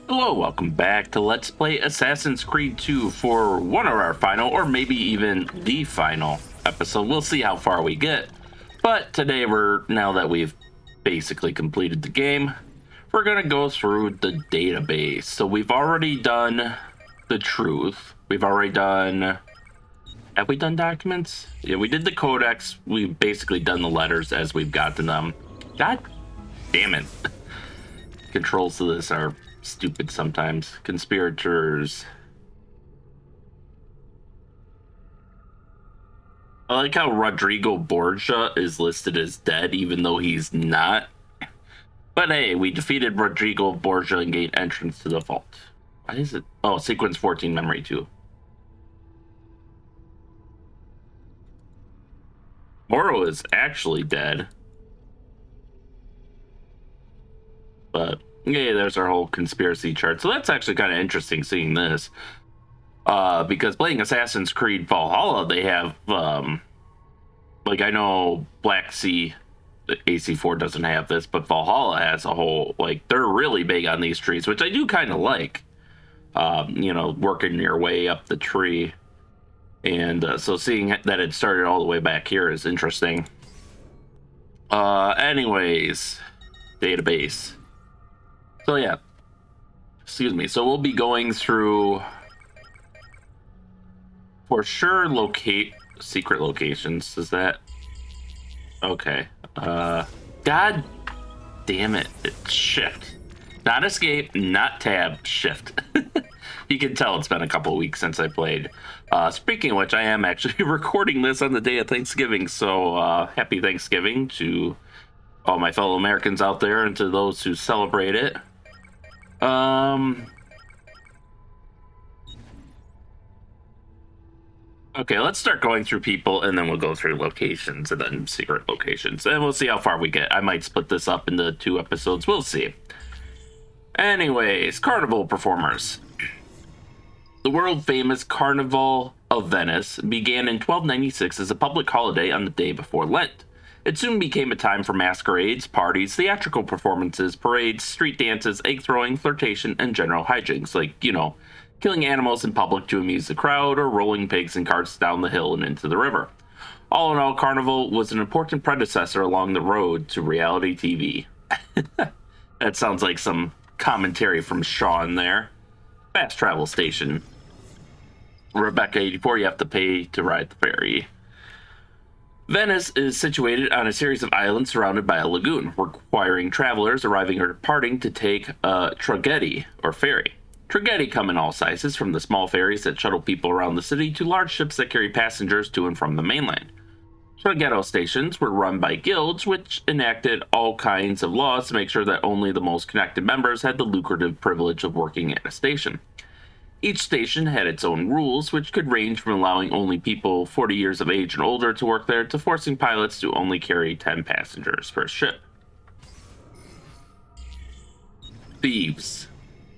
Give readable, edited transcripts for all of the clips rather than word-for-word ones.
Hello, welcome back to Let's Play Assassin's Creed 2 for one of our final, or maybe even the final episode. We'll see how far we get. But today now that we've basically completed the game, we're going to go through the database. So we've already done the truth. We've already done... Have we done documents? Yeah, we did the codex. We've basically done the letters as we've gotten them. God damn it. Controls to this are stupid sometimes. Conspirators. I like how Rodrigo Borgia is listed as dead, even though he's not. But hey, we defeated Rodrigo Borgia and gained entrance to the vault. Why is it? Oh, sequence 14 memory 2. Moro is actually dead. But yeah, there's our whole conspiracy chart. So that's actually kind of interesting seeing this. Because playing Assassin's Creed Valhalla, they have, like, I know Black Sea, AC4 doesn't have this, but Valhalla has a whole, like, they're really big on these trees, which I do kind of like. Working your way up the tree. And so seeing that it started all the way back here is interesting. Anyways, database. So yeah, excuse me. So we'll be going through, for sure, secret locations. Is that okay? God damn it! It's shift, not escape, not tab, shift. You can tell it's been a couple weeks since I played. Speaking of which, I am actually recording this on the day of Thanksgiving, so happy Thanksgiving to all my fellow Americans out there and to those who celebrate it. Okay, let's start going through people, and then we'll go through locations, and then secret locations, and we'll see how far we get. I might split this up into 2 episodes. We'll see. Anyways, carnival performers. The world-famous Carnival of Venice began in 1296 as a public holiday on the day before Lent. It soon became a time for masquerades, parties, theatrical performances, parades, street dances, egg throwing, flirtation, and general hijinks, like, killing animals in public to amuse the crowd, or rolling pigs and carts down the hill and into the river. All in all, Carnival was an important predecessor along the road to reality TV. That sounds like some commentary from Sean there. Fast travel station. Rebecca 84, you have to pay to ride the ferry. Venice is situated on a series of islands surrounded by a lagoon, requiring travelers arriving or departing to take a traghetti, or ferry. Traghetti come in all sizes, from the small ferries that shuttle people around the city to large ships that carry passengers to and from the mainland. Traghetto stations were run by guilds, which enacted all kinds of laws to make sure that only the most connected members had the lucrative privilege of working at a station. Each station had its own rules, which could range from allowing only people 40 years of age and older to work there to forcing pilots to only carry 10 passengers per ship. Thieves.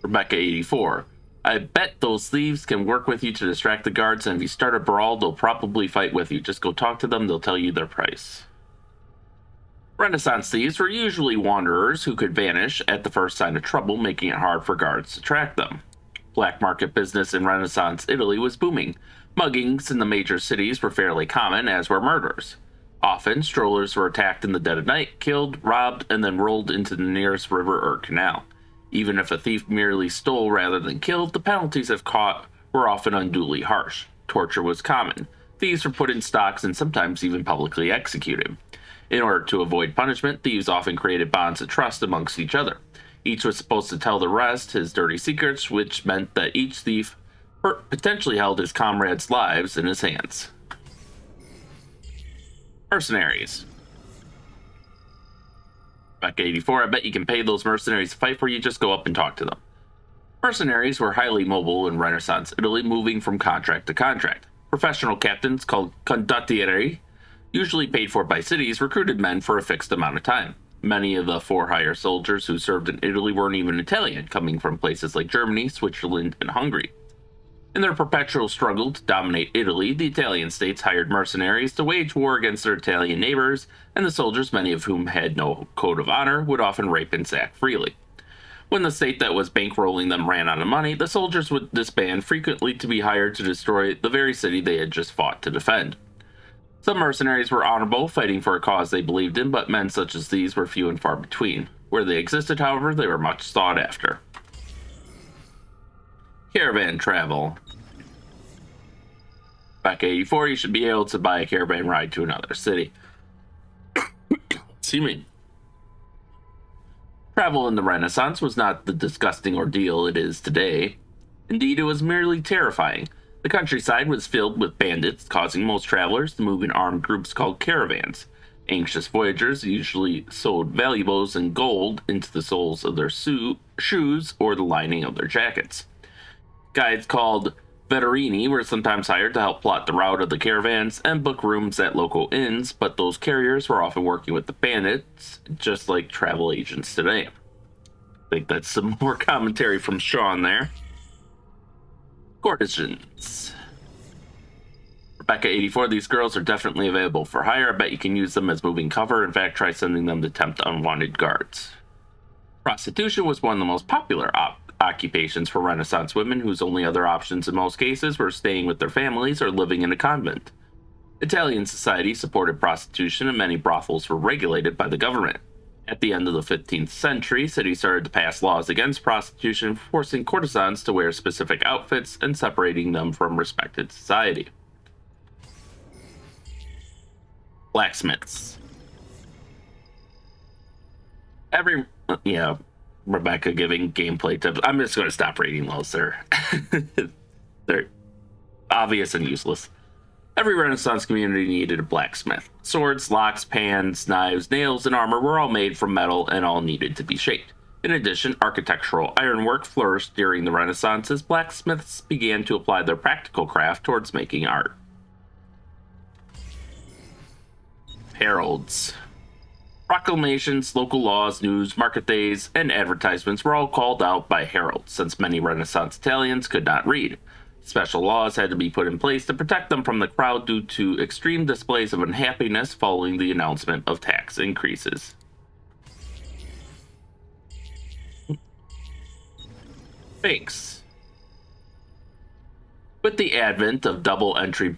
Rebecca 84. I bet those thieves can work with you to distract the guards, and if you start a brawl, they'll probably fight with you. Just go talk to them, they'll tell you their price. Renaissance thieves were usually wanderers who could vanish at the first sign of trouble, making it hard for guards to track them. Black market business in Renaissance Italy was booming. Muggings in the major cities were fairly common, as were murders. Often, strollers were attacked in the dead of night, killed, robbed, and then rolled into the nearest river or canal. Even if a thief merely stole rather than killed, the penalties if caught were often unduly harsh. Torture was common. Thieves were put in stocks and sometimes even publicly executed. In order to avoid punishment, thieves often created bonds of trust amongst each other. Each was supposed to tell the rest his dirty secrets, which meant that each thief potentially held his comrades' lives in his hands. Mercenaries. Back 84, I bet you can pay those mercenaries to fight for you, just go up and talk to them. Mercenaries were highly mobile in Renaissance Italy, moving from contract to contract. Professional captains, called condottieri, usually paid for by cities, recruited men for a fixed amount of time. Many of the for-hire soldiers who served in Italy weren't even Italian, coming from places like Germany, Switzerland, and Hungary. In their perpetual struggle to dominate Italy, the Italian states hired mercenaries to wage war against their Italian neighbors, and the soldiers, many of whom had no code of honor, would often rape and sack freely. When the state that was bankrolling them ran out of money, the soldiers would disband, frequently to be hired to destroy the very city they had just fought to defend. Some mercenaries were honorable, fighting for a cause they believed in, but men such as these were few and far between. Where they existed, however, they were much sought after. Caravan travel. Back in 84, you should be able to buy a caravan ride to another city. Excuse me. Travel in the Renaissance was not the disgusting ordeal it is today. Indeed, it was merely terrifying. The countryside was filled with bandits, causing most travelers to move in armed groups called caravans. Anxious voyagers usually sewed valuables and gold into the soles of their shoes or the lining of their jackets. Guides called vetturini were sometimes hired to help plot the route of the caravans and book rooms at local inns, but those carriers were often working with the bandits, just like travel agents today. I think that's some more commentary from Sean there. Courtesans. Rebecca 84, these girls are definitely available for hire. I bet you can use them as moving cover. In fact, try sending them to tempt unwanted guards. Prostitution was one of the most popular occupations for Renaissance women, whose only other options in most cases were staying with their families or living in a convent. Italian society supported prostitution, and many brothels were regulated by the government. At the end of the 15th century, cities started to pass laws against prostitution, forcing courtesans to wear specific outfits and separating them from respected society. Blacksmiths. Rebecca giving gameplay tips. I'm just going to stop reading those. They're obvious and useless. Every Renaissance community needed a blacksmith. Swords, locks, pans, knives, nails, and armor were all made from metal and all needed to be shaped. In addition, architectural ironwork flourished during the Renaissance as blacksmiths began to apply their practical craft towards making art. Heralds. Proclamations, local laws, news, market days, and advertisements were all called out by heralds, since many Renaissance Italians could not read. Special laws had to be put in place to protect them from the crowd due to extreme displays of unhappiness following the announcement of tax increases. Banks. With the advent of double-entry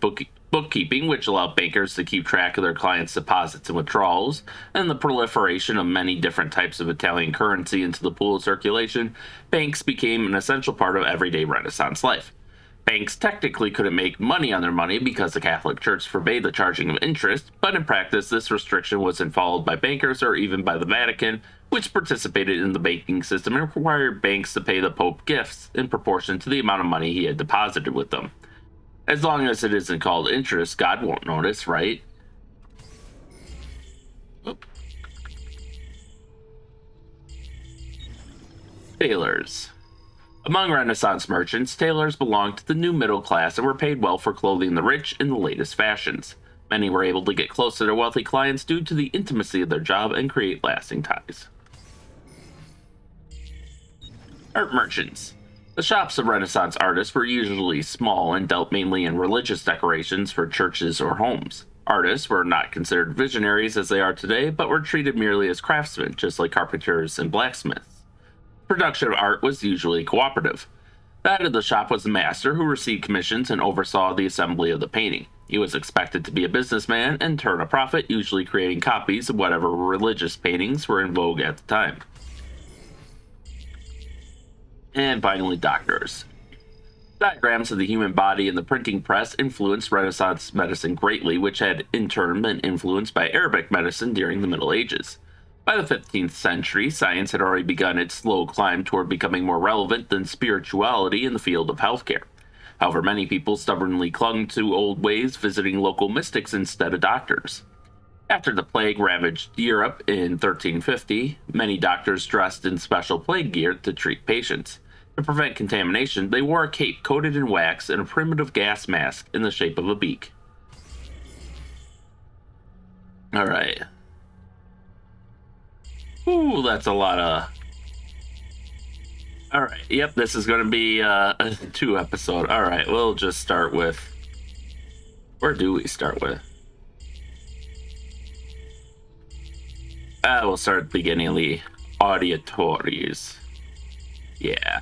bookkeeping, which allowed bankers to keep track of their clients' deposits and withdrawals, and the proliferation of many different types of Italian currency into the pool of circulation, banks became an essential part of everyday Renaissance life. Banks technically couldn't make money on their money because the Catholic Church forbade the charging of interest, but in practice this restriction wasn't followed by bankers or even by the Vatican, which participated in the banking system and required banks to pay the Pope gifts in proportion to the amount of money he had deposited with them. As long as it isn't called interest, God won't notice, right? Oop. Tailors. Among Renaissance merchants, tailors belonged to the new middle class and were paid well for clothing the rich in the latest fashions. Many were able to get close to their wealthy clients due to the intimacy of their job and create lasting ties. Art merchants. The shops of Renaissance artists were usually small and dealt mainly in religious decorations for churches or homes. Artists were not considered visionaries as they are today, but were treated merely as craftsmen, just like carpenters and blacksmiths. Production of art was usually cooperative. The head of the shop was the master, who received commissions and oversaw the assembly of the painting. He was expected to be a businessman and turn a profit, usually creating copies of whatever religious paintings were in vogue at the time. And finally, doctors. Diagrams of the human body in the printing press influenced Renaissance medicine greatly, which had in turn been influenced by Arabic medicine during the Middle Ages. By the 15th century, science had already begun its slow climb toward becoming more relevant than spirituality in the field of healthcare. However, many people stubbornly clung to old ways, visiting local mystics instead of doctors. After the plague ravaged Europe in 1350, many doctors dressed in special plague gear to treat patients. To prevent contamination, they wore a cape coated in wax and a primitive gas mask in the shape of a beak. Alright. Ooh, that's a lot of... Alright, yep, this is going to be a 2 episode. Alright, we'll just start with... Where do we start with? We'll start at the beginning of the auditories. Yeah.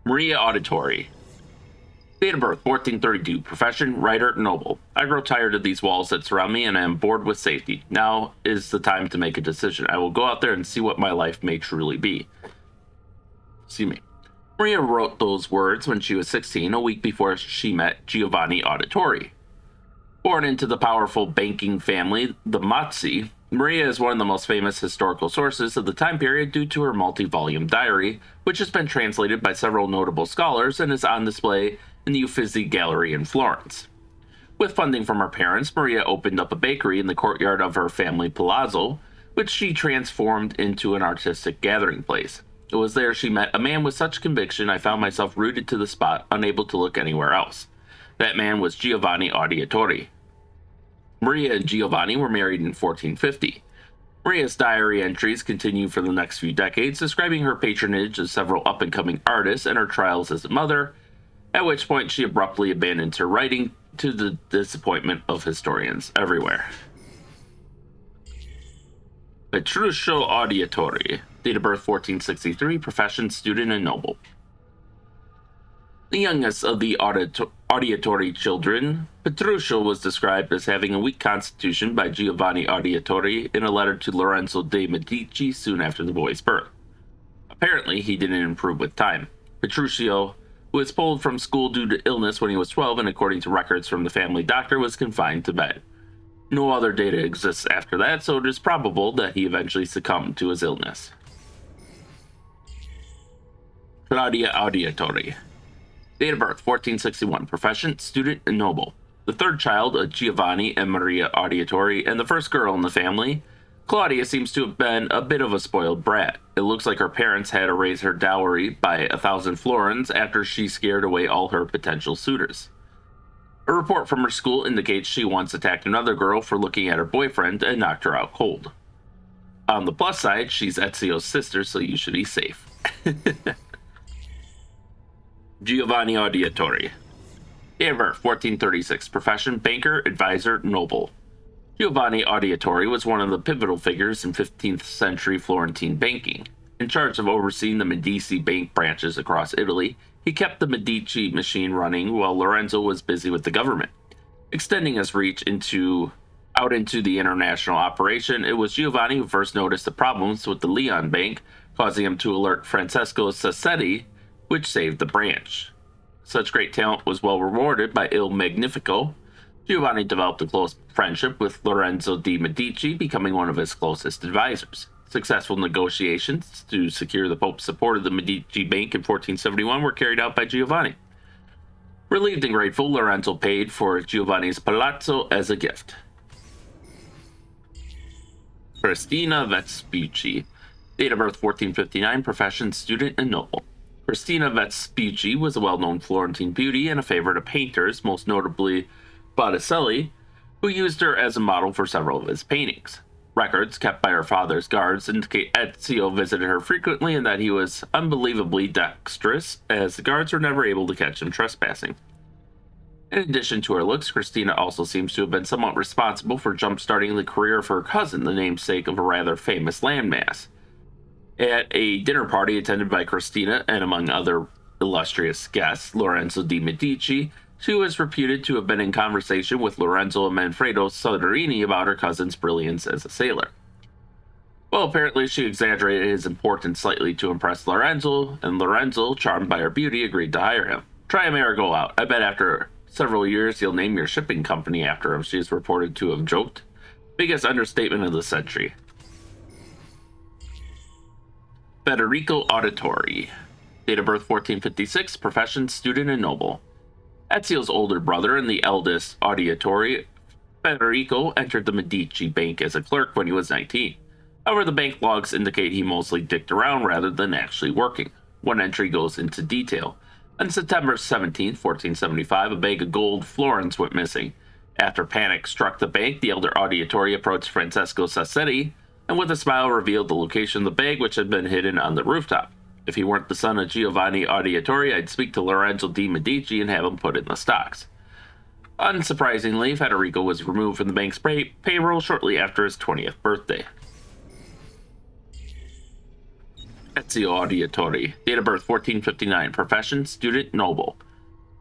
Maria Auditori. Date of birth, 1432. Profession, writer, noble. I grow tired of these walls that surround me and I am bored with safety. Now is the time to make a decision. I will go out there and see what my life may truly be. See me. Maria wrote those words when she was 16, a week before she met Giovanni Auditori. Born into the powerful banking family, the Mazzi, Maria is one of the most famous historical sources of the time period due to her multi-volume diary, which has been translated by several notable scholars and is on display in the Uffizi Gallery in Florence. With funding from her parents, Maria opened up a bakery in the courtyard of her family palazzo, which she transformed into an artistic gathering place. It was there she met a man with such conviction I found myself rooted to the spot, unable to look anywhere else. That man was Giovanni Auditori. Maria and Giovanni were married in 1450. Maria's diary entries continue for the next few decades, describing her patronage of several up-and-coming artists and her trials as a mother, at which point she abruptly abandoned her writing to the disappointment of historians everywhere. Petruccio Auditori, date of birth 1463, profession, student, and noble. The youngest of the Auditori children, Petruccio was described as having a weak constitution by Giovanni Auditori in a letter to Lorenzo de' Medici soon after the boy's birth. Apparently, he didn't improve with time. Petruccio, who was pulled from school due to illness when he was 12 and according to records from the family doctor, was confined to bed. No other data exists after that, so it is probable that he eventually succumbed to his illness. Claudia Auditori. Date of birth, 1461. Profession, student, and noble. The third child of Giovanni and Maria Auditori, and the first girl in the family, Claudia seems to have been a bit of a spoiled brat. It looks like her parents had to raise her dowry by 1,000 florins after she scared away all her potential suitors. A report from her school indicates she once attacked another girl for looking at her boyfriend and knocked her out cold. On the plus side, she's Ezio's sister, so you should be safe. Giovanni Auditori. Date of birth, 1436. Profession, banker, advisor, noble. Giovanni Auditori was one of the pivotal figures in 15th century Florentine banking. In charge of overseeing the Medici bank branches across Italy, he kept the Medici machine running while Lorenzo was busy with the government. Extending his reach out into the international operation, it was Giovanni who first noticed the problems with the Leon Bank, causing him to alert Francesco Sassetti, which saved the branch. Such great talent was well rewarded by Il Magnifico. Giovanni developed a close friendship with Lorenzo de' Medici, becoming one of his closest advisors. Successful negotiations to secure the Pope's support of the Medici Bank in 1471 were carried out by Giovanni. Relieved and grateful, Lorenzo paid for Giovanni's palazzo as a gift. Cristina Vespucci. Date of birth 1459, profession, student, and noble. Cristina Vespucci was a well-known Florentine beauty and a favorite of painters, most notably Botticelli, who used her as a model for several of his paintings. Records kept by her father's guards indicate Ezio visited her frequently and that he was unbelievably dexterous, as the guards were never able to catch him trespassing. In addition to her looks, Cristina also seems to have been somewhat responsible for jump-starting the career of her cousin, the namesake of a rather famous landmass. At a dinner party attended by Cristina and among other illustrious guests, Lorenzo de' Medici, she was reputed to have been in conversation with Lorenzo and Manfredo Soderini about her cousin's brilliance as a sailor. Well, apparently she exaggerated his importance slightly to impress Lorenzo, and Lorenzo, charmed by her beauty, agreed to hire him. Try Amerigo out. I bet after several years you'll name your shipping company after him, she is reported to have joked. Biggest understatement of the century. Federico Auditori. Date of birth 1456, profession, student, and noble. Ezio's older brother and the eldest Auditori, Federico entered the Medici Bank as a clerk when he was 19. However, the bank logs indicate he mostly dicked around rather than actually working. One entry goes into detail. On September 17, 1475, a bag of gold florins went missing. After panic struck the bank, the elder Auditori approached Francesco Sassetti and with a smile revealed the location of the bag, which had been hidden on the rooftop. If he weren't the son of Giovanni Auditori, I'd speak to Lorenzo de' Medici and have him put in the stocks. Unsurprisingly, Federico was removed from the bank's payroll shortly after his 20th birthday. Ezio Auditore, date of birth 1459, profession student noble.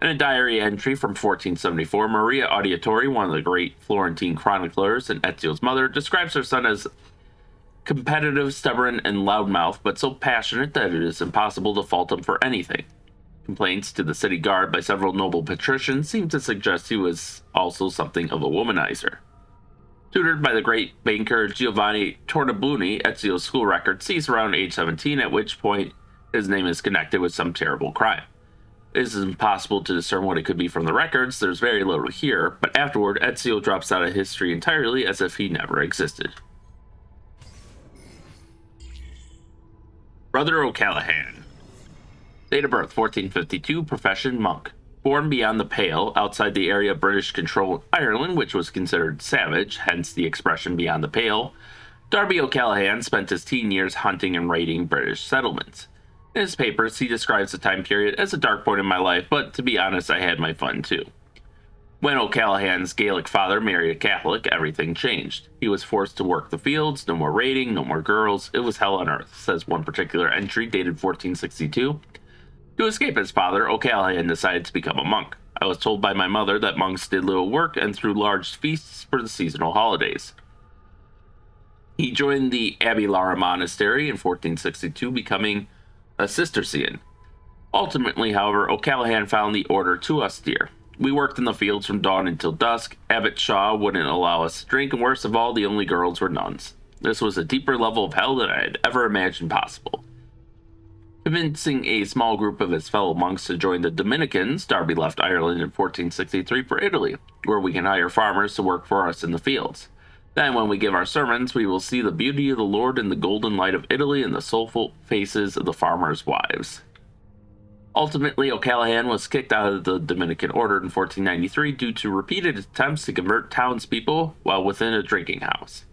In a diary entry from 1474, Maria Auditore, one of the great Florentine chroniclers and Ezio's mother, describes her son as competitive, stubborn, and loudmouth, but so passionate that it is impossible to fault him for anything. Complaints to the city guard by several noble patricians seem to suggest he was also something of a womanizer. Tutored by the great banker Giovanni Tornabuoni, Ezio's school record cease around age 17, at which point his name is connected with some terrible crime. It is impossible to discern what it could be from the records, there's very little here, but afterward Ezio drops out of history entirely as if he never existed. Brother O'Callaghan. Date of birth 1452, profession monk. Born beyond the Pale, outside the area of British control Ireland, which was considered savage, hence the expression beyond the Pale, Darby O'Callaghan spent his teen years hunting and raiding British settlements. In his papers, he describes the time period as a dark point in my life, but to be honest, I had my fun too. When O'Callaghan's Gaelic father married a Catholic, everything changed. He was forced to work the fields, no more raiding, no more girls. It was hell on earth, says one particular entry dated 1462. To escape his father, O'Callaghan decided to become a monk. I was told by my mother that monks did little work and threw large feasts for the seasonal holidays. He joined the Abbey Lara Monastery in 1462, becoming a Cistercian. Ultimately, however, O'Callaghan found the order too austere. We worked in the fields from dawn until dusk. Abbot Shaw wouldn't allow us to drink, and worst of all, the only girls were nuns. This was a deeper level of hell than I had ever imagined possible. Convincing a small group of his fellow monks to join the Dominicans, Darby left Ireland in 1463 for Italy, where we can hire farmers to work for us in the fields. Then, when we give our sermons, we will see the beauty of the Lord in the golden light of Italy and the soulful faces of the farmers' wives. Ultimately, O'Callaghan was kicked out of the Dominican order in 1493 due to repeated attempts to convert townspeople while within a drinking house.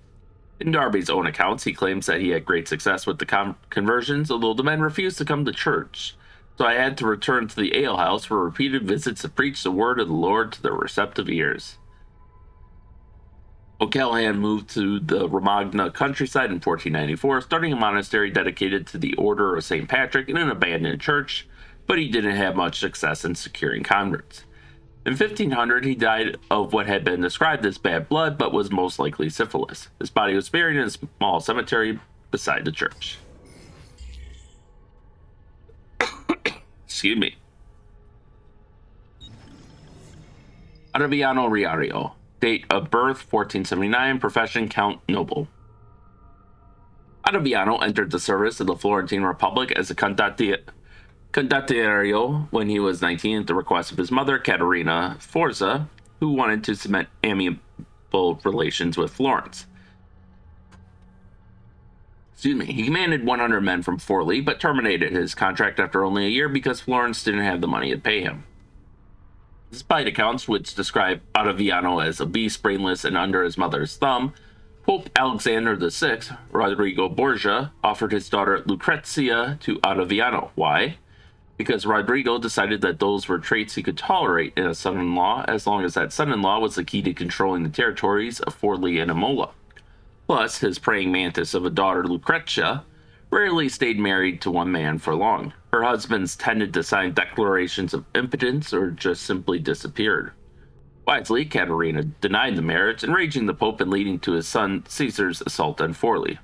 In Darby's own accounts, he claims that he had great success with the conversions, although the men refused to come to church, so I had to return to the alehouse for repeated visits to preach the word of the Lord to their receptive ears. O'Callaghan moved to the Romagna countryside in 1494, starting a monastery dedicated to the Order of St. Patrick in an abandoned church, but he didn't have much success in securing converts. In 1500, he died of what had been described as bad blood, but was most likely syphilis. His body was buried in a small cemetery beside the church. Excuse me. Ottaviano Riario. Date of birth 1479, profession Count Noble. Ottaviano entered the service of the Florentine Republic as a condottiero when he was 19 at the request of his mother, Caterina Forza, who wanted to cement amiable relations with Florence. He commanded 100 men from Forli, but terminated his contract after only a year because Florence didn't have the money to pay him. Despite accounts which describe Ottaviano as obese, brainless, and under his mother's thumb, Pope Alexander VI, Rodrigo Borgia, offered his daughter Lucrezia to Ottaviano. Why? Because Rodrigo decided that those were traits he could tolerate in a son-in-law, as long as that son-in-law was the key to controlling the territories of Forli and Imola. Plus, his praying mantis of a daughter, Lucrezia, rarely stayed married to one man for long. Her husbands tended to sign declarations of impotence or just simply disappeared. Wisely, Caterina denied the marriage, enraging the Pope and leading to his son Caesar's assault on Forli.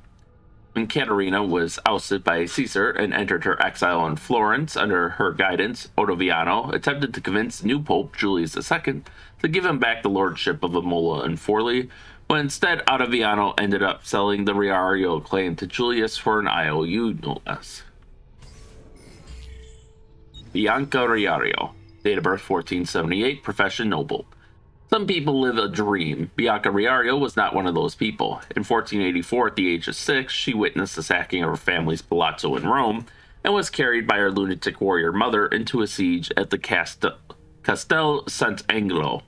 When Caterina was ousted by Caesar and entered her exile in Florence under her guidance, Ottaviano attempted to convince the new Pope, Julius II, to give him back the lordship of Imola and Forli, but instead Ottaviano ended up selling the Riario claim to Julius for an IOU, no less. Bianca Riario, date of birth 1478, profession noble. Some people live a dream. Bianca Riario was not one of those people. In 1484, at the age of 6, she witnessed the sacking of her family's palazzo in Rome and was carried by her lunatic warrior mother into a siege at the Castel Sant'Angelo.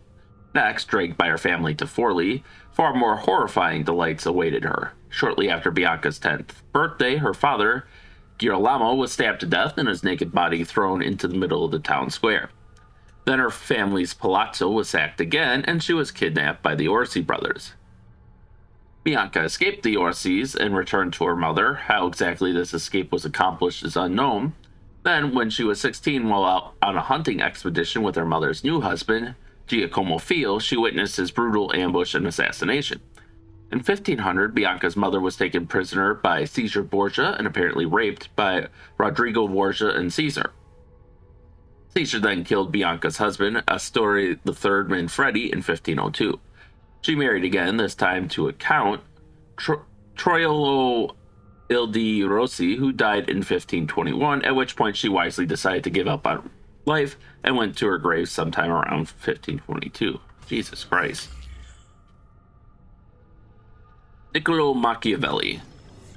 Next, dragged by her family to Forli, far more horrifying delights awaited her. Shortly after Bianca's 10th birthday, her father, Girolamo, was stabbed to death and his naked body thrown into the middle of the town square. Then her family's palazzo was sacked again, and she was kidnapped by the Orsi brothers. Bianca escaped the Orcese and returned to her mother. How exactly this escape was accomplished is unknown. Then, when she was 16, while out on a hunting expedition with her mother's new husband, Giacomo Feel, she witnessed his brutal ambush and assassination. In 1500, Bianca's mother was taken prisoner by Caesar Borgia and apparently raped by Rodrigo Borgia and Caesar. Caesar then killed Bianca's husband, Astor III Manfredi, in 1502. She married again, this time to a count, Troilo Ildi Rossi, who died in 1521, at which point she wisely decided to give up on life and went to her grave sometime around 1522. Jesus Christ. Niccolo Machiavelli.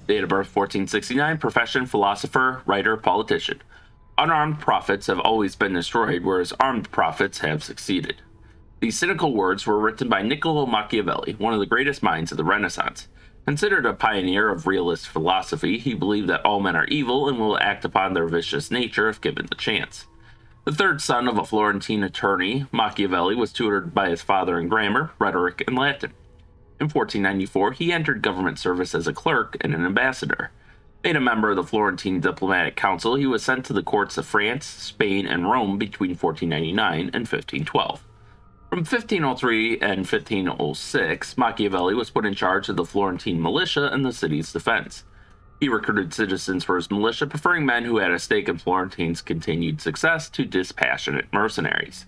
Date of birth 1469, profession philosopher, writer, politician. Unarmed prophets have always been destroyed, whereas armed prophets have succeeded. These cynical words were written by Niccolo Machiavelli, one of the greatest minds of the Renaissance. Considered a pioneer of realist philosophy, he believed that all men are evil and will act upon their vicious nature if given the chance. The third son of a Florentine attorney, Machiavelli was tutored by his father in grammar, rhetoric, and Latin. In 1494, he entered government service as a clerk and an ambassador. Made a member of the Florentine Diplomatic Council, he was sent to the courts of France, Spain, and Rome between 1499 and 1512. From 1503 and 1506, Machiavelli was put in charge of the Florentine militia and the city's defense. He recruited citizens for his militia, preferring men who had a stake in Florentine's continued success to dispassionate mercenaries.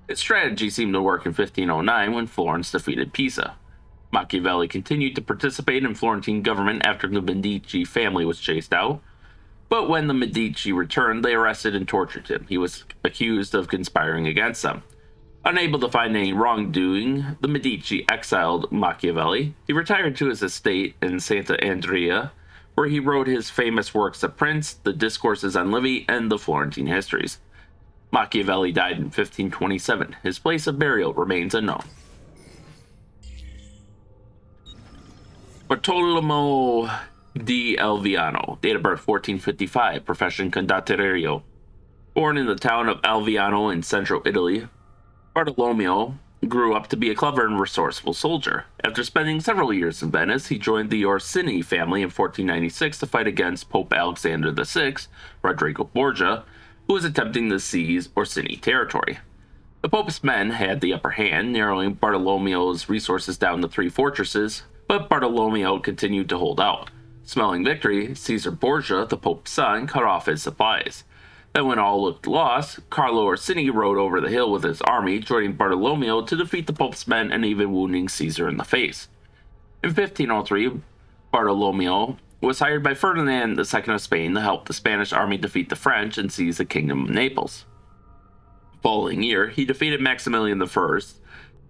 His strategy seemed to work in 1509 when Florence defeated Pisa. Machiavelli continued to participate in Florentine government after the Medici family was chased out, but when the Medici returned, they arrested and tortured him. He was accused of conspiring against them. Unable to find any wrongdoing, the Medici exiled Machiavelli. He retired to his estate in Santa Andrea, where he wrote his famous works The Prince, The Discourses on Livy, and the Florentine Histories. Machiavelli died in 1527. His place of burial remains unknown. Bartolomeo di Alviano, date of birth 1455, profession condottiero. Born in the town of Alviano in central Italy, Bartolomeo grew up to be a clever and resourceful soldier. After spending several years in Venice, he joined the Orsini family in 1496 to fight against Pope Alexander VI, Rodrigo Borgia, who was attempting to seize Orsini territory. The Pope's men had the upper hand, narrowing Bartolomeo's resources down to 3 fortresses, but Bartolomeo continued to hold out. Smelling victory, Caesar Borgia, the Pope's son, cut off his supplies. Then when all looked lost, Carlo Orsini rode over the hill with his army, joining Bartolomeo to defeat the Pope's men and even wounding Caesar in the face. In 1503, Bartolomeo was hired by Ferdinand II of Spain to help the Spanish army defeat the French and seize the Kingdom of Naples. The following year, he defeated Maximilian I,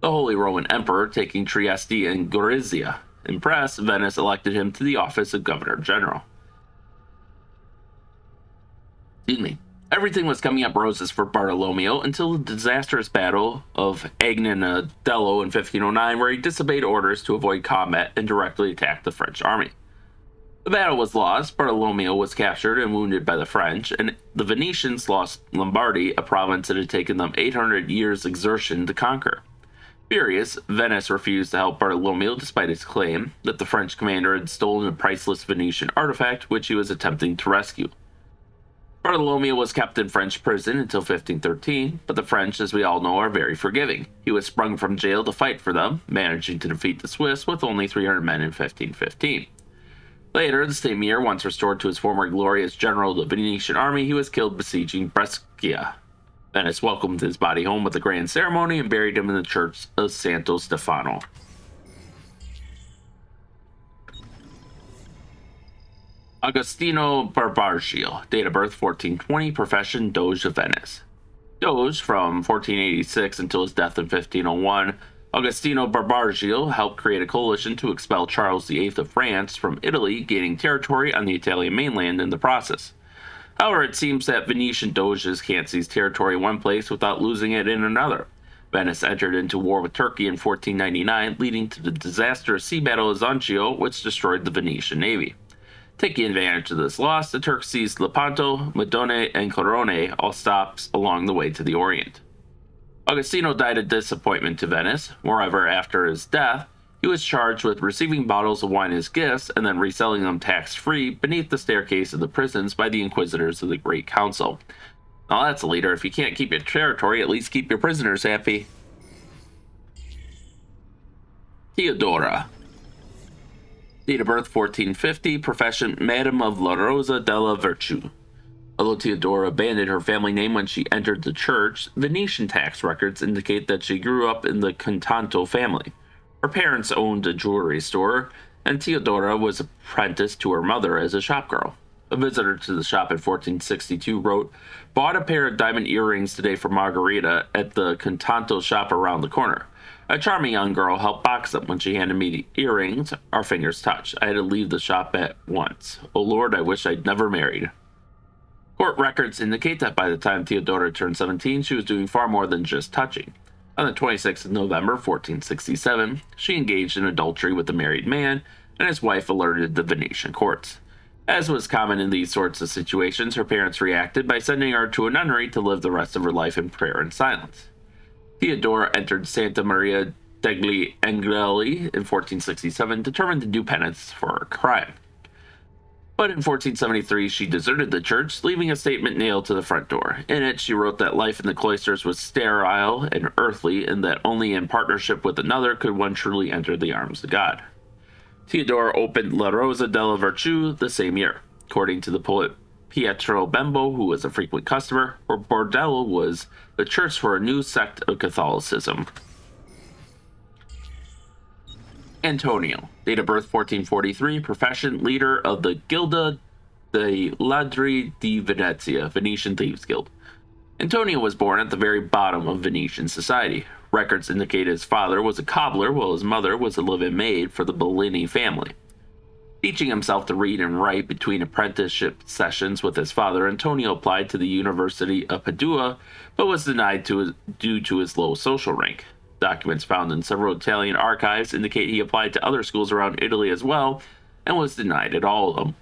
the Holy Roman Emperor, taking Trieste and Gorizia. Impressed, Venice elected him to the office of Governor General. Everything was coming up roses for Bartolomeo until the disastrous Battle of Agnanadello in 1509, where he disobeyed orders to avoid combat and directly attacked the French army. The battle was lost, Bartolomeo was captured and wounded by the French, and the Venetians lost Lombardy, a province that had taken them 800 years' exertion to conquer. Furious, Venice refused to help Bartolomeo despite his claim that the French commander had stolen a priceless Venetian artifact which he was attempting to rescue. Bartolomeo was kept in French prison until 1513, but the French, as we all know, are very forgiving. He was sprung from jail to fight for them, managing to defeat the Swiss with only 300 men in 1515. Later, the same year, once restored to his former glory as general of the Venetian army, he was killed besieging Brescia. Venice welcomed his body home with a grand ceremony and buried him in the church of Santo Stefano. Agostino Barbaggio, date of birth 1420, profession Doge of Venice. Doge from 1486 until his death in 1501, Agostino Barbaggio helped create a coalition to expel Charles VIII of France from Italy, gaining territory on the Italian mainland in the process. However, it seems that Venetian doges can't seize territory in one place without losing it in another. Venice entered into war with Turkey in 1499, leading to the disastrous sea battle of Zancio, which destroyed the Venetian navy. Taking advantage of this loss, the Turks seized Lepanto, Modone, and Corone, all stops along the way to the Orient. Agostino died a disappointment to Venice. Moreover, after his death, he He was charged with receiving bottles of wine as gifts and then reselling them tax-free beneath the staircase of the prisons by the inquisitors of the Great Council. Now that's a leader. If you can't keep your territory, at least keep your prisoners happy. Theodora. Date of birth 1450, profession Madame of La Rosa della Virtù. Although Theodora abandoned her family name when she entered the church, Venetian tax records indicate that she grew up in the Contanto family. Her parents owned a jewelry store, and Theodora was apprenticed to her mother as a shopgirl. A visitor to the shop in 1462 wrote, "Bought a pair of diamond earrings today for Margarita at the Contanto shop around the corner. A charming young girl helped box them. When she handed me the earrings, our fingers touched. I had to leave the shop at once. Oh Lord, I wish I'd never married." Court records indicate that by the time Theodora turned 17, she was doing far more than just touching. On the 26th of November, 1467, she engaged in adultery with a married man, and his wife alerted the Venetian courts. As was common in these sorts of situations, her parents reacted by sending her to a nunnery to live the rest of her life in prayer and silence. Theodora entered Santa Maria degli Angeli in 1467, determined to do penance for her crime. But in 1473, she deserted the church, leaving a statement nailed to the front door. In it, she wrote that life in the cloisters was sterile and earthly, and that only in partnership with another could one truly enter the arms of God. Theodora opened La Rosa della Virtù the same year. According to the poet Pietro Bembo, who was a frequent customer, her bordello was the church for a new sect of Catholicism. Antonio, date of birth 1443, profession leader of the Gilda dei Ladri di Venezia, Venetian Thieves Guild. Antonio was born at the very bottom of Venetian society. Records indicate his father was a cobbler, while his mother was a live-in maid for the Bellini family. Teaching himself to read and write between apprenticeship sessions with his father, Antonio applied to the University of Padua, but was denied due to his low social rank. Documents found in several Italian archives indicate he applied to other schools around Italy as well, and was denied at all of them.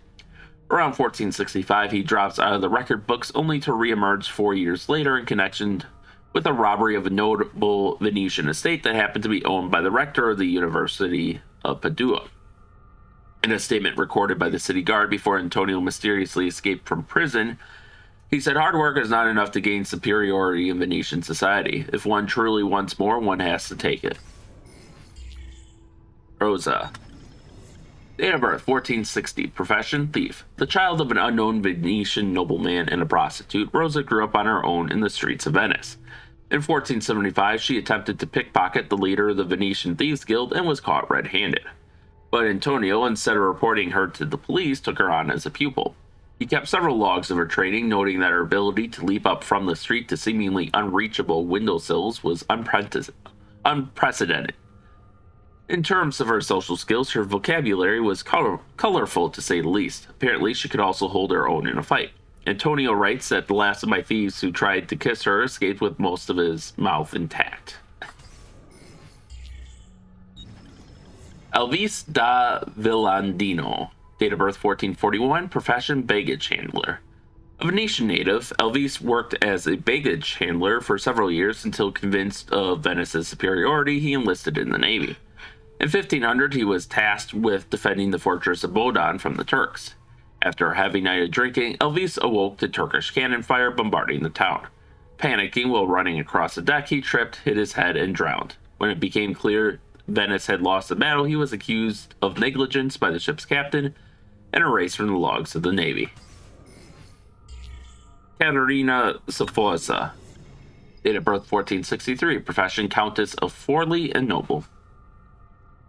Around 1465, he drops out of the record books, only to reemerge 4 years later in connection with a robbery of a notable Venetian estate that happened to be owned by the rector of the University of Padua. In a statement recorded by the city guard before Antonio mysteriously escaped from prison, he said, "Hard work is not enough to gain superiority in Venetian society. If one truly wants more, one has to take it." Rosa. Date of birth 1460, profession thief. The child of an unknown Venetian nobleman and a prostitute, Rosa grew up on her own in the streets of Venice. In 1475, she attempted to pickpocket the leader of the Venetian Thieves Guild and was caught red-handed. But Antonio, instead of reporting her to the police, took her on as a pupil. He kept several logs of her training, noting that her ability to leap up from the street to seemingly unreachable windowsills was unprecedented. In terms of her social skills, her vocabulary was colorful to say the least. Apparently, she could also hold her own in a fight. Antonio writes that the last of my thieves who tried to kiss her escaped with most of his mouth intact. Elvis da Villandino, date of birth 1441, profession baggage handler. A Venetian native, Elvis worked as a baggage handler for several years until, convinced of Venice's superiority, he enlisted in the Navy. In 1500, he was tasked with defending the fortress of Bodon from the Turks. After a heavy night of drinking, Elvis awoke to Turkish cannon fire bombarding the town. Panicking while running across the deck, he tripped, hit his head, and drowned. When it became clear Venice had lost the battle, he was accused of negligence by the ship's captain and erased from the logs of the Navy. Caterina Sforza, date of birth 1463, profession Countess of Forli and Noble.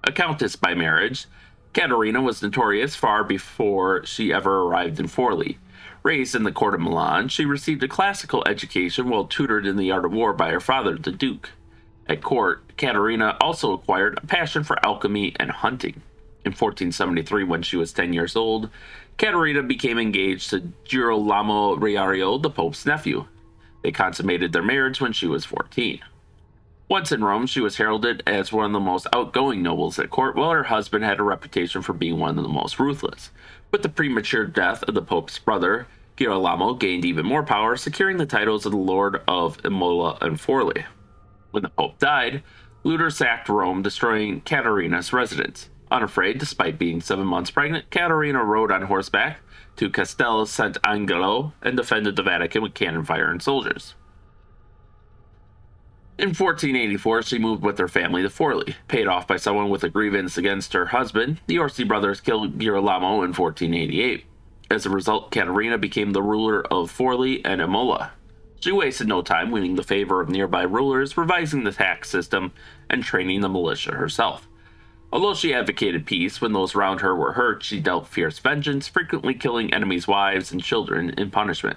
A countess by marriage, Caterina was notorious far before she ever arrived in Forli. Raised in the court of Milan, she received a classical education while tutored in the art of war by her father, the Duke. At court, Caterina also acquired a passion for alchemy and hunting. In 1473, when she was 10 years old, Caterina became engaged to Girolamo Riario, the Pope's nephew. They consummated their marriage when she was 14. Once in Rome, she was heralded as one of the most outgoing nobles at court, while her husband had a reputation for being one of the most ruthless. With the premature death of the Pope's brother, Girolamo gained even more power, securing the titles of the Lord of Imola and Forli. When the Pope died, Luther sacked Rome, destroying Caterina's residence. Unafraid, despite being 7 months pregnant, Caterina rode on horseback to Castel Sant'Angelo and defended the Vatican with cannon fire and soldiers. In 1484, she moved with her family to Forli. Paid off by someone with a grievance against her husband, the Orsi brothers killed Girolamo in 1488. As a result, Caterina became the ruler of Forli and Imola. She wasted no time winning the favor of nearby rulers, revising the tax system, and training the militia herself. Although she advocated peace, when those around her were hurt, she dealt fierce vengeance, frequently killing enemies' wives and children in punishment.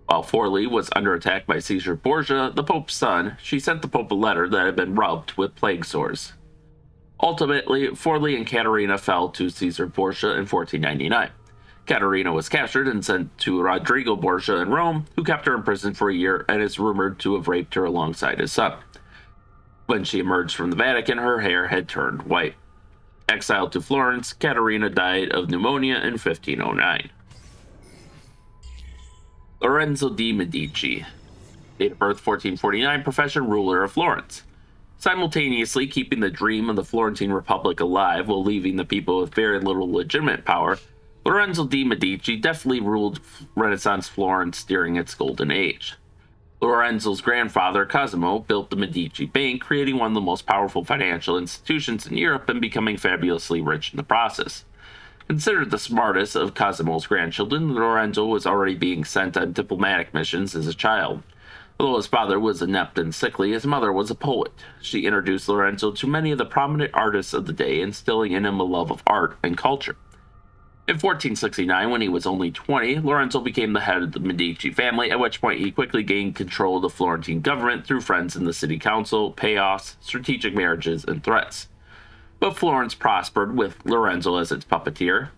While Forli was under attack by Caesar Borgia, the Pope's son, she sent the Pope a letter that had been rubbed with plague sores. Ultimately, Forli and Caterina fell to Caesar Borgia in 1499. Caterina was captured and sent to Rodrigo Borgia in Rome, who kept her in prison for a year and is rumored to have raped her alongside his son. When she emerged from the Vatican, her hair had turned white. Exiled to Florence, Caterina died of pneumonia in 1509. Lorenzo de' Medici. Date of birth 1449, profession ruler of Florence. Simultaneously keeping the dream of the Florentine Republic alive while leaving the people with very little legitimate power, Lorenzo de' Medici deftly ruled Renaissance Florence during its golden age. Lorenzo's grandfather, Cosimo, built the Medici Bank, creating one of the most powerful financial institutions in Europe and becoming fabulously rich in the process. Considered the smartest of Cosimo's grandchildren, Lorenzo was already being sent on diplomatic missions as a child. Although his father was inept and sickly, his mother was a poet. She introduced Lorenzo to many of the prominent artists of the day, instilling in him a love of art and culture. In 1469, when he was only 20, Lorenzo became the head of the Medici family, at which point he quickly gained control of the Florentine government through friends in the city council, payoffs, strategic marriages, and threats. But Florence prospered with Lorenzo as its puppeteer.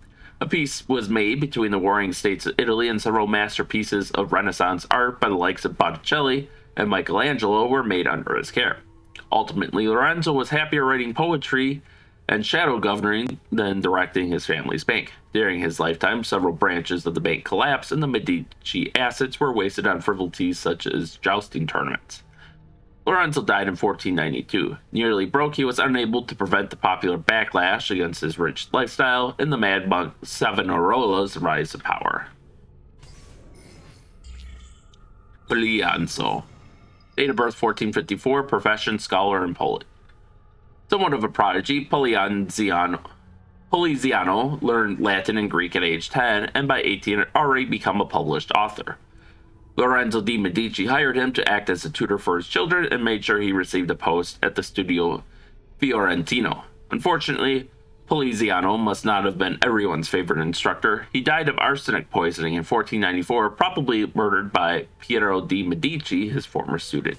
A peace was made between the warring states of Italy, and several masterpieces of Renaissance art by the likes of Botticelli and Michelangelo were made under his care. Ultimately, Lorenzo was happier writing poetry and shadow governing than directing his family's bank. During his lifetime, several branches of the bank collapsed, and the Medici assets were wasted on frivolities such as jousting tournaments. Lorenzo died in 1492. Nearly broke, he was unable to prevent the popular backlash against his rich lifestyle and the mad monk Savonarola's rise to power. Poliziano. Date of birth 1454, profession scholar and poet. Somewhat of a prodigy, Poliziano learned Latin and Greek at age 10, and by 18 had already become a published author. Lorenzo de' Medici hired him to act as a tutor for his children and made sure he received a post at the Studio Fiorentino. Unfortunately, Poliziano must not have been everyone's favorite instructor. He died of arsenic poisoning in 1494, probably murdered by Piero de' Medici, his former student.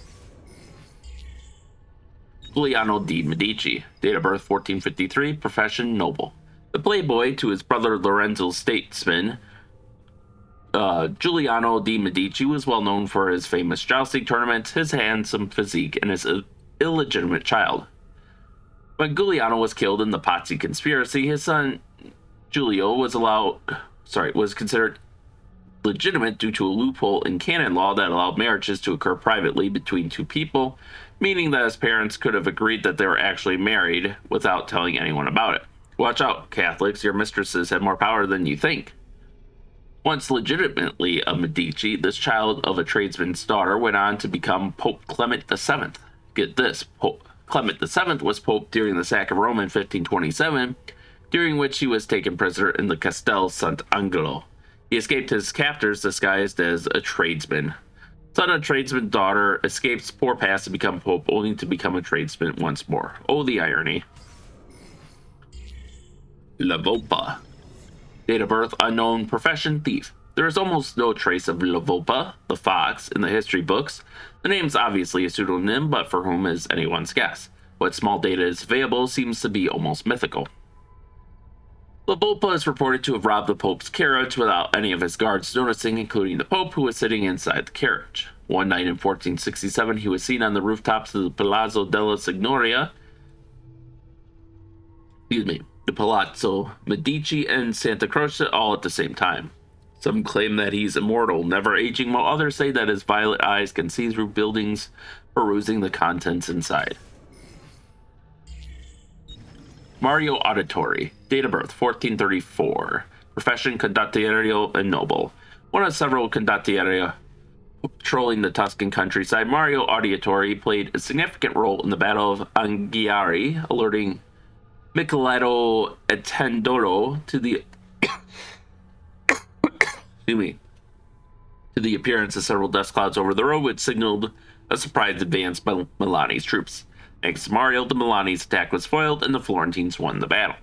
Giuliano de' Medici, date of birth 1453, profession noble. The playboy to his brother Lorenzo's statesman, Giuliano de' Medici was well known for his famous jousting tournaments, his handsome physique, and his illegitimate child. When Giuliano was killed in the Pazzi conspiracy, his son Giulio was considered legitimate due to a loophole in canon law that allowed marriages to occur privately between two people, meaning that his parents could have agreed that they were actually married without telling anyone about it. Watch out, Catholics, your mistresses have more power than you think. Once legitimately a Medici, this child of a tradesman's daughter went on to become Pope Clement VII. Get this, Clement VII was Pope during the sack of Rome in 1527, during which he was taken prisoner in the Castel Sant'Angelo. He escaped his captors disguised as a tradesman. Son of a tradesman's daughter escapes poor past to become Pope, only to become a tradesman once more. Oh, the irony. La Volpa. Date of birth unknown, profession thief. There is almost no trace of La Volpa, the fox, in the history books. The name's obviously a pseudonym, but for whom is anyone's guess. What small data is available seems to be almost mythical. La Volpa is reported to have robbed the Pope's carriage without any of his guards noticing, including the Pope, who was sitting inside the carriage. One night in 1467, he was seen on the rooftops of the Palazzo della Signoria, the Palazzo Medici and Santa Croce all at the same time. Some claim that he's immortal, never aging, while others say that his violet eyes can see through buildings, perusing the contents inside. Mario Auditore, date of birth 1434, profession condottiero and noble. One of several condottieri patrolling the Tuscan countryside, Mario Auditore played a significant role in the Battle of Anghiari, alerting Micheletto Attendolo to the to the appearance of several dust clouds over the road, which signaled a surprise advance by Milani's troops. Thanks to Mario, the Milani's attack was foiled and the Florentines won the battle.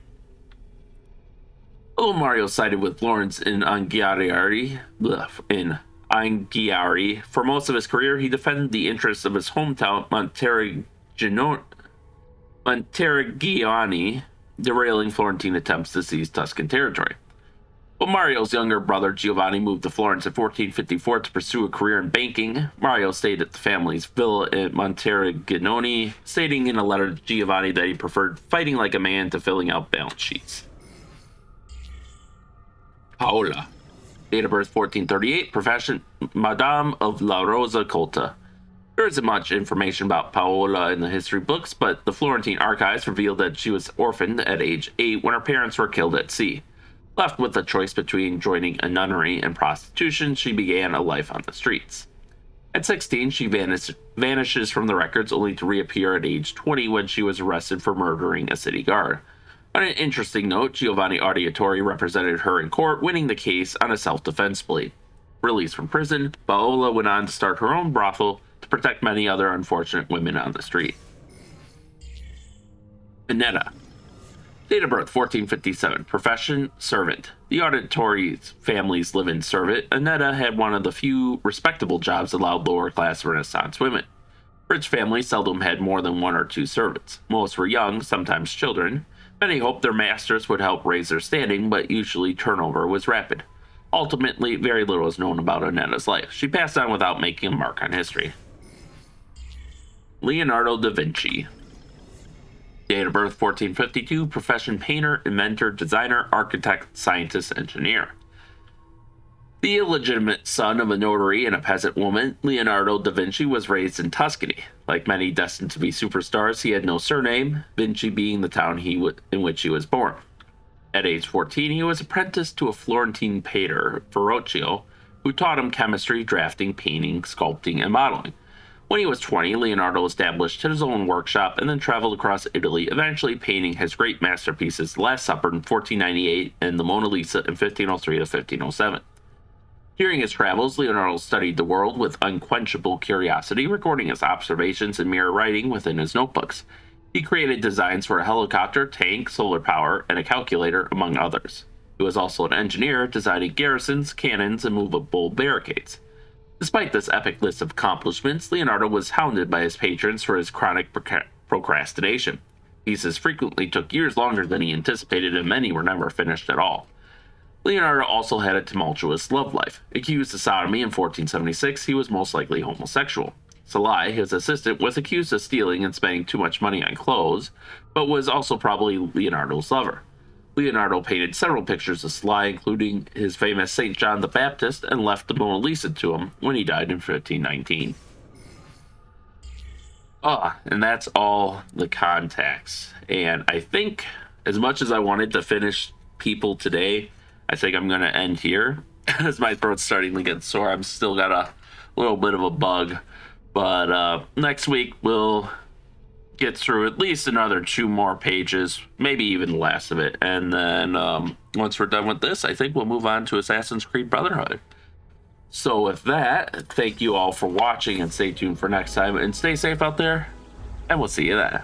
Although Mario sided with Florence in Anghiari, for most of his career, he defended the interests of his hometown, Monteriggioni, derailing Florentine attempts to seize Tuscan territory. When Mario's younger brother Giovanni moved to Florence in 1454 to pursue a career in banking, Mario stayed at the family's villa at Monteriggioni, stating in a letter to Giovanni that he preferred fighting like a man to filling out balance sheets. Paola, date of birth 1438, profession Madame of La Rosa Colta. There isn't much information about Paola in the history books, but the Florentine archives revealed that she was orphaned at age 8 when her parents were killed at sea. Left with the choice between joining a nunnery and prostitution, she began a life on the streets. At 16, she vanishes from the records, only to reappear at age 20 when she was arrested for murdering a city guard. On an interesting note, Giovanni Auditore represented her in court, winning the case on a self-defense plea. Released from prison, Paola went on to start her own brothel to protect many other unfortunate women on the street. Annetta, date of birth 1457, profession servant. The Auditore's family's live-in servant, Annetta had one of the few respectable jobs allowed lower-class Renaissance women. Rich families seldom had more than 1 or 2 servants. Most were young, sometimes children. Many hoped their masters would help raise their standing, but usually turnover was rapid. Ultimately, very little is known about Annetta's life. She passed on without making a mark on history. Leonardo da Vinci, date of birth 1452, profession painter, inventor, designer, architect, scientist, engineer. The illegitimate son of a notary and a peasant woman, Leonardo da Vinci was raised in Tuscany. Like many destined to be superstars, he had no surname, Vinci being the town in which he was born. At age 14, he was apprenticed to a Florentine painter, Verrocchio, who taught him chemistry, drafting, painting, sculpting, and modeling. When he was 20, Leonardo established his own workshop and then traveled across Italy, eventually painting his great masterpieces The Last Supper in 1498 and the Mona Lisa in 1503 to 1507. During his travels, Leonardo studied the world with unquenchable curiosity, recording his observations and mirror writing within his notebooks. He created designs for a helicopter, tank, solar power, and a calculator, among others. He was also an engineer, designing garrisons, cannons, and movable barricades. Despite this epic list of accomplishments, Leonardo was hounded by his patrons for his chronic procrastination. Pieces frequently took years longer than he anticipated, and many were never finished at all. Leonardo also had a tumultuous love life. Accused of sodomy in 1476, he was most likely homosexual. Salai, his assistant, was accused of stealing and spending too much money on clothes, but was also probably Leonardo's lover. Leonardo painted several pictures of Salai, including his famous St. John the Baptist, and left the Mona Lisa to him when he died in 1519. And that's all the contacts. And I think, as much as I wanted to finish people today, I think I'm going to end here, as my throat's starting to get sore. I've still got a little bit of a bug. But next week, we'll get through at least another 2 more pages, maybe even less of it. And then once we're done with this, I think we'll move on to Assassin's Creed Brotherhood. So with that, thank you all for watching, and stay tuned for next time. And stay safe out there, and we'll see you then.